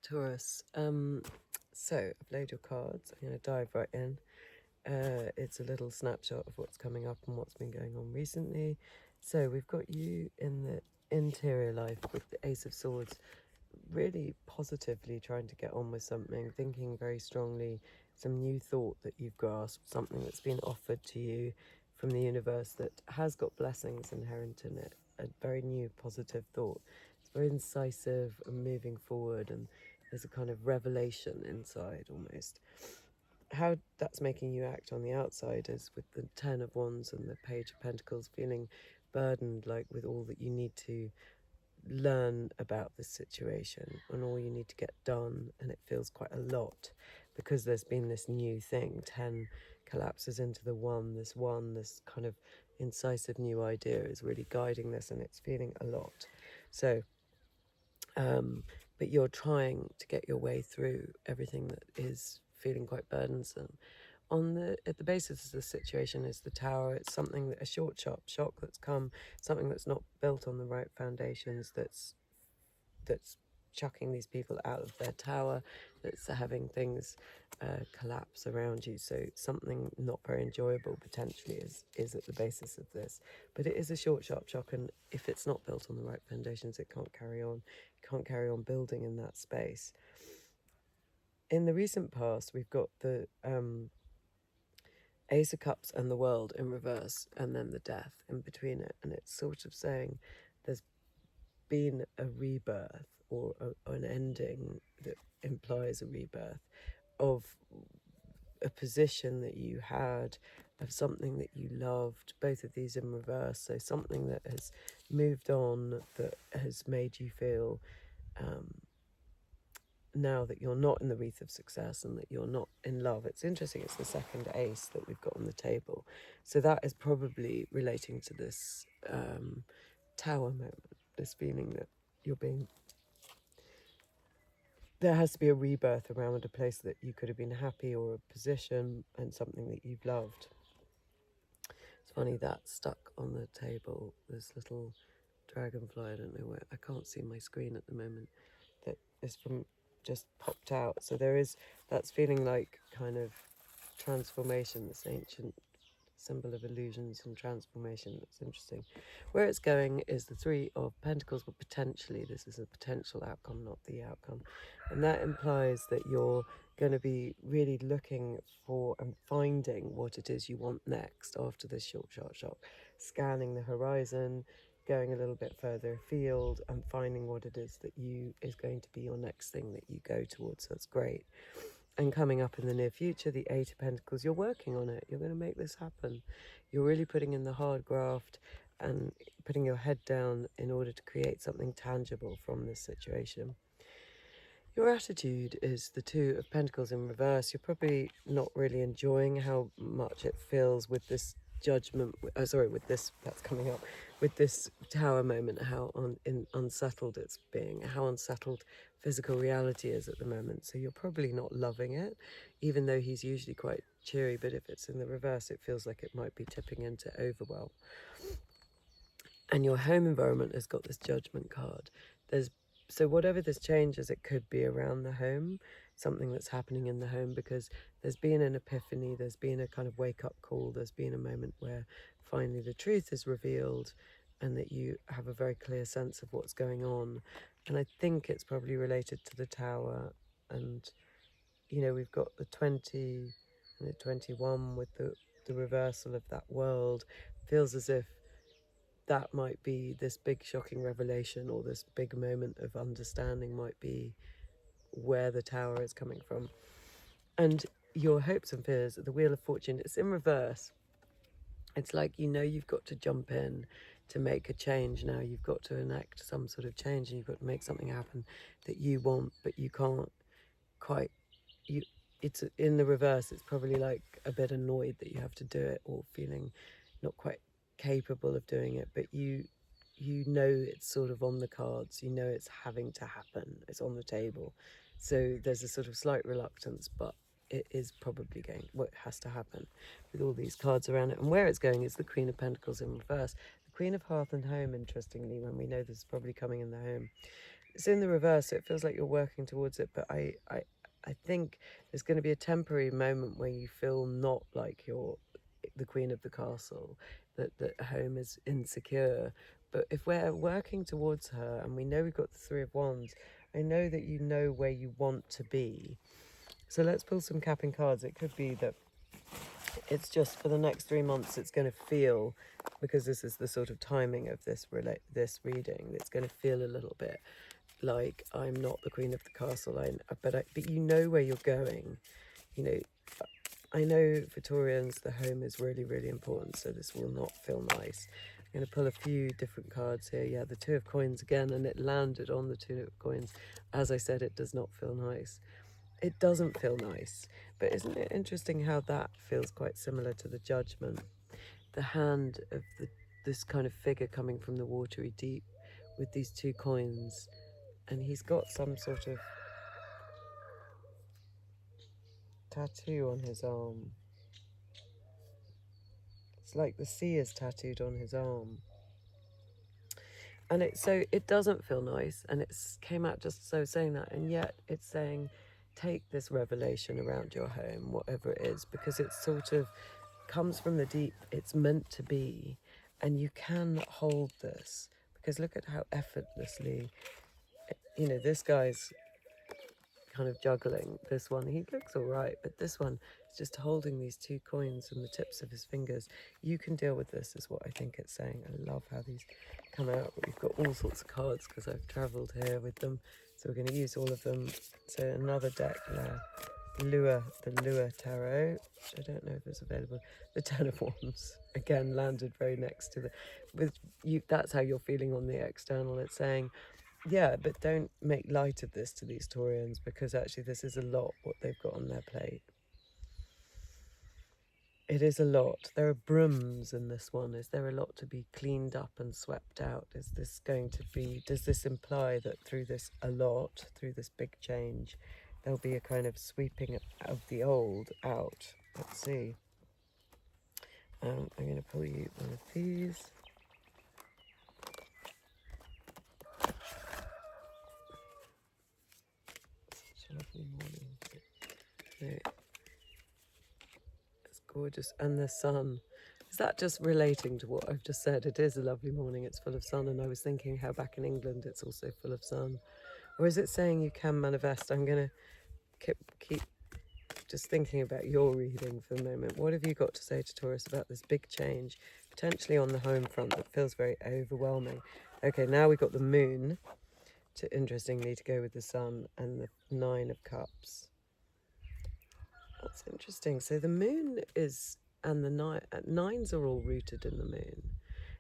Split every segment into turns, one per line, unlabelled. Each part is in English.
Taurus. So I've laid your cards. I'm going to dive right in. It's a little snapshot of what's coming up and what's been going on recently. So we've got you in the interior life with the Ace of Swords, really positively trying to get on with something, thinking very strongly, some new thought that you've grasped, something that's been offered to you from the universe that has got blessings inherent in it, a very new positive thought. It's very incisive and moving forward, and there's a kind of revelation inside almost. How that's making you act on the outside is with the Ten of Wands and the Page of Pentacles, feeling burdened, like with all that you need to learn about this situation and all you need to get done, and it feels quite a lot because there's been this new thing. 10 collapses into the this kind of incisive new idea is really guiding this, and it's feeling a lot. So but you're trying to get your way through everything that is feeling quite burdensome. At the basis of the situation is the Tower. It's something that a short shock that's come, something that's not built on the right foundations, that's chucking these people out of their tower, that's having things collapse around you. So something not very enjoyable potentially is at the basis of this. But it is a short, sharp shock, and if it's not built on the right foundations, it can't carry on. It can't carry on building in that space. In the recent past, we've got the Ace of Cups and the World in reverse, and then the Death in between it. And it's sort of saying there's been a rebirth or an ending that implies a rebirth of a position that you had, of something that you loved, both of these in reverse. So something that has moved on, that has made you feel now that you're not in the wreath of success and that you're not in love. It's interesting, it's the second ace that we've got on the table. So that is probably relating to this Tower moment, this feeling that you're being... There has to be a rebirth around a place that you could have been happy, or a position and something that you've loved. It's funny, that stuck on the table, this little dragonfly, I don't know where, I can't see my screen at the moment, that is from just popped out. So that's feeling like kind of transformation, this ancient symbol of illusions and transformation. That's interesting. Where it's going is the Three of Pentacles, but potentially this is a potential outcome, not the outcome. And that implies that you're going to be really looking for and finding what it is you want next after this short, sharp shock. Scanning the horizon, going a little bit further afield and finding what it is that is going to be your next thing that you go towards. So that's great. And coming up in the near future, the Eight of Pentacles, you're working on it. You're going to make this happen. You're really putting in the hard graft and putting your head down in order to create something tangible from this situation. Your attitude is the Two of Pentacles in reverse. You're probably not really enjoying how much it feels with this judgment, with this, that's coming up, with this Tower moment, how unsettled it's being, how unsettled physical reality is at the moment. So you're probably not loving it, even though he's usually quite cheery, but if it's in the reverse, it feels like it might be tipping into overwhelm. And your home environment has got this Judgment card. So whatever this changes, it could be around the home, something that's happening in the home, because there's been an epiphany, there's been a kind of wake-up call, there's been a moment where finally the truth is revealed and that you have a very clear sense of what's going on. And I think it's probably related to the Tower. And, you know, we've got the 20 and the 21 with the reversal of that world. Feels as if that might be this big shocking revelation, or this big moment of understanding might be where the Tower is coming from. And your hopes and fears, the Wheel of Fortune, it's in reverse. It's like, you know, you've got to jump in to make a change now. You've got to enact some sort of change, and you've got to make something happen that you want, but you can't quite. It's in the reverse. It's probably like a bit annoyed that you have to do it, or feeling not quite capable of doing it, but you know it's sort of on the cards, you know it's having to happen, it's on the table. So there's a sort of slight reluctance, but it is probably going, what has to happen with all these cards around it. And where it's going is the Queen of Pentacles in reverse. The Queen of Hearth and Home, interestingly, when we know this is probably coming in the home. it's in the reverse, so it feels like you're working towards it, but I think there's going to be a temporary moment where you feel not like you're the queen of the castle, that home is insecure. But if we're working towards her and we know we've got the Three of Wands, I know that you know where you want to be. So let's pull some capping cards. It could be that it's just for the next 3 months it's going to feel, because this is the sort of timing of this reading, it's going to feel a little bit like I'm not the queen of the castle. But you know where you're going. You know, I know for Taurians the home is really, really important, so this will not feel nice. I'm going to pull a few different cards here. Yeah, the Two of Coins again, and it landed on the Two of Coins. As I said, it does not feel nice. It doesn't feel nice, but isn't it interesting how that feels quite similar to the Judgment? The hand of this kind of figure coming from the watery deep with these two coins, and he's got some sort of tattoo on his arm. It's like the sea is tattooed on his arm. And it doesn't feel nice, and it came out just so saying that, and yet it's saying take this revelation around your home, whatever it is, because it sort of comes from the deep. It's meant to be, and you can hold this, because look at how effortlessly, you know, this guy's kind of juggling this one. He looks all right, but this one is just holding these two coins on the tips of his fingers. You can deal with this, is what I think it's saying. I love how these come out. We've got all sorts of cards because I've travelled here with them, so we're going to use all of them. So another deck there, the Lua Tarot, which I don't know if it's available. The Ten of Wands again landed very next to the, with you. That's how you're feeling on the external. It's saying, yeah, but don't make light of this to these Taurians, because actually this is a lot what they've got on their plate. It is a lot. There are brooms in this one. Is there a lot to be cleaned up and swept out? Is this going to be, does this imply that through this a lot, through this big change, there'll be a kind of sweeping of the old out? Let's see. I'm going to pull you one of these. Such a lovely morning. No. It's gorgeous. And the sun. Is that just relating to what I've just said? It is a lovely morning. It's full of sun. And I was thinking how back in England it's also full of sun. Or is it saying you can manifest? I'm going to keep just thinking about your reading for the moment. What have you got to say to Taurus about this big change, potentially on the home front, that feels very overwhelming? Okay, now we've got the moon, interestingly, to go with the sun, and the Nine of Cups. That's interesting. So the moon is, and the nines are all rooted in the moon.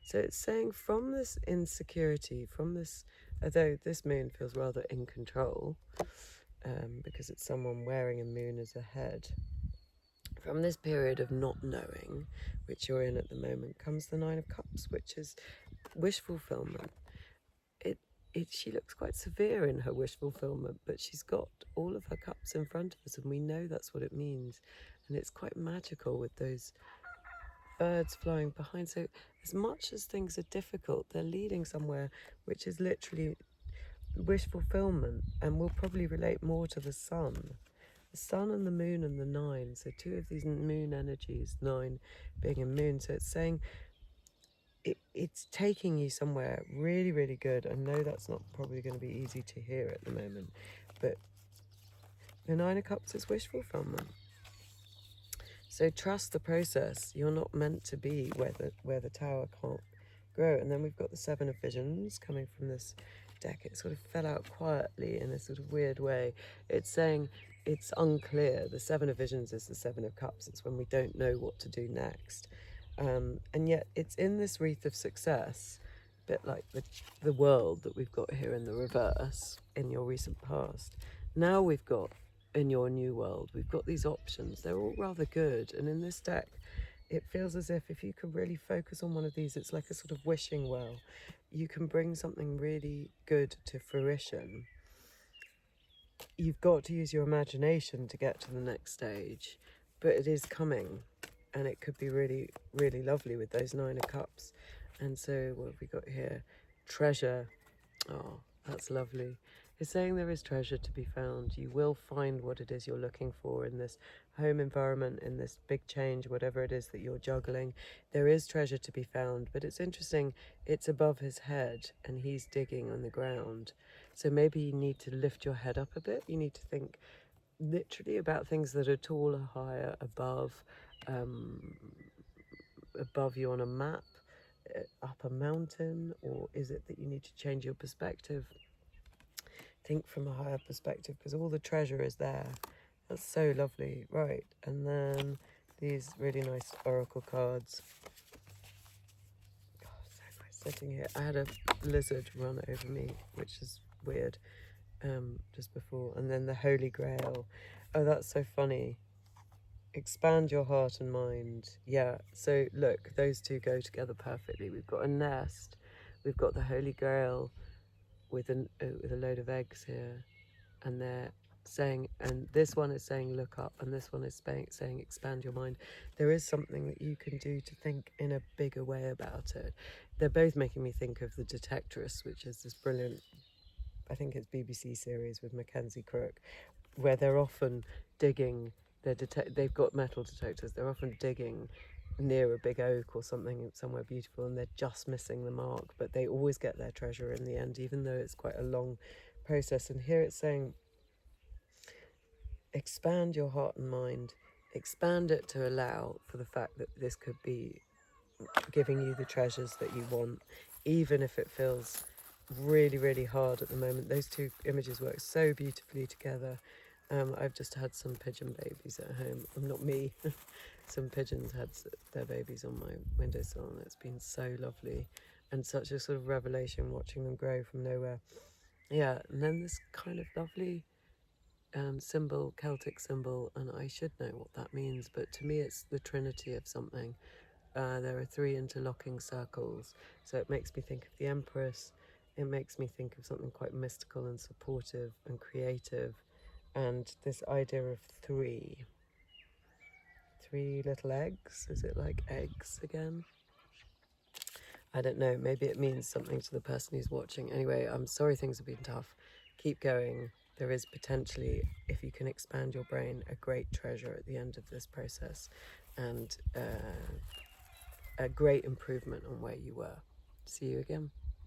So it's saying from this insecurity, from this, although this moon feels rather in control, because it's someone wearing a moon as a head. From this period of not knowing, which you're in at the moment, comes the Nine of Cups, which is wish fulfillment. She looks quite severe in her wish fulfillment, but she's got all of her cups in front of us, and we know that's what it means. And it's quite magical with those birds flying behind. So as much as things are difficult, they're leading somewhere which is literally wish fulfillment, and will probably relate more to the sun. The sun and the moon and the nine, so two of these moon energies, nine being a moon. So it's saying it's taking you somewhere really, really good. I know that's not probably going to be easy to hear at the moment, but the Nine of Cups is wish fulfillment. So trust the process. You're not meant to be where the tower can't grow. And then we've got the Seven of Visions coming from this deck. It sort of fell out quietly in a sort of weird way. It's saying it's unclear. The Seven of Visions is the Seven of Cups. It's when we don't know what to do next. And yet it's in this wreath of success, a bit like the world that we've got here in the reverse in your recent past. Now we've got, in your new world, we've got these options. They're all rather good. And in this deck, it feels as if you can really focus on one of these, it's like a sort of wishing well. You can bring something really good to fruition. You've got to use your imagination to get to the next stage, but it is coming. And it could be really, really lovely with those Nine of Cups. And so what have we got here? Treasure. Oh, That's lovely. It's saying there is treasure to be found. You will find what it is you're looking for in this home environment, in this big change, whatever it is that you're juggling. There is treasure to be found, but it's interesting. It's above his head and he's digging on the ground. So maybe you need to lift your head up a bit. You need to think literally about things that are taller, higher, um, above you on a map, up a mountain, or is it that you need to change your perspective? Think from a higher perspective, because all the treasure is there. That's so lovely. Right, and then these really nice oracle cards. God, so nice sitting here. I had a lizard run over me, which is weird, just before. And then the Holy Grail. Oh, that's so funny. Expand your heart and mind. Yeah, so look, those two go together perfectly. We've got a nest, we've got the Holy Grail with a load of eggs here, and they're saying, and this one is saying look up, and this one is saying expand your mind. There is something that you can do to think in a bigger way about it. They're both making me think of The Detectorist, which is this brilliant, I think it's BBC series with Mackenzie Crook, where they're often digging, they've got metal detectors, they're often digging near a big oak or something, somewhere beautiful, and they're just missing the mark, but they always get their treasure in the end, even though it's quite a long process. And here it's saying, expand your heart and mind, expand it to allow for the fact that this could be giving you the treasures that you want, even if it feels really, really hard at the moment. Those two images work so beautifully together. I've just had some pigeon babies at home. Not me. Some pigeons had their babies on my windowsill, and it's been so lovely and such a sort of revelation watching them grow from nowhere. Yeah, and then this kind of lovely symbol, Celtic symbol, and I should know what that means, but to me it's the trinity of something. There are 3 interlocking circles, so it makes me think of the Empress. It makes me think of something quite mystical and supportive and creative, and this idea of 3 little eggs. Is it like eggs again? I don't know. Maybe it means something to the person who's watching. Anyway, I'm sorry things have been tough. Keep going. There is potentially, if you can expand your brain, a great treasure at the end of this process, and a great improvement on where you were. See you again.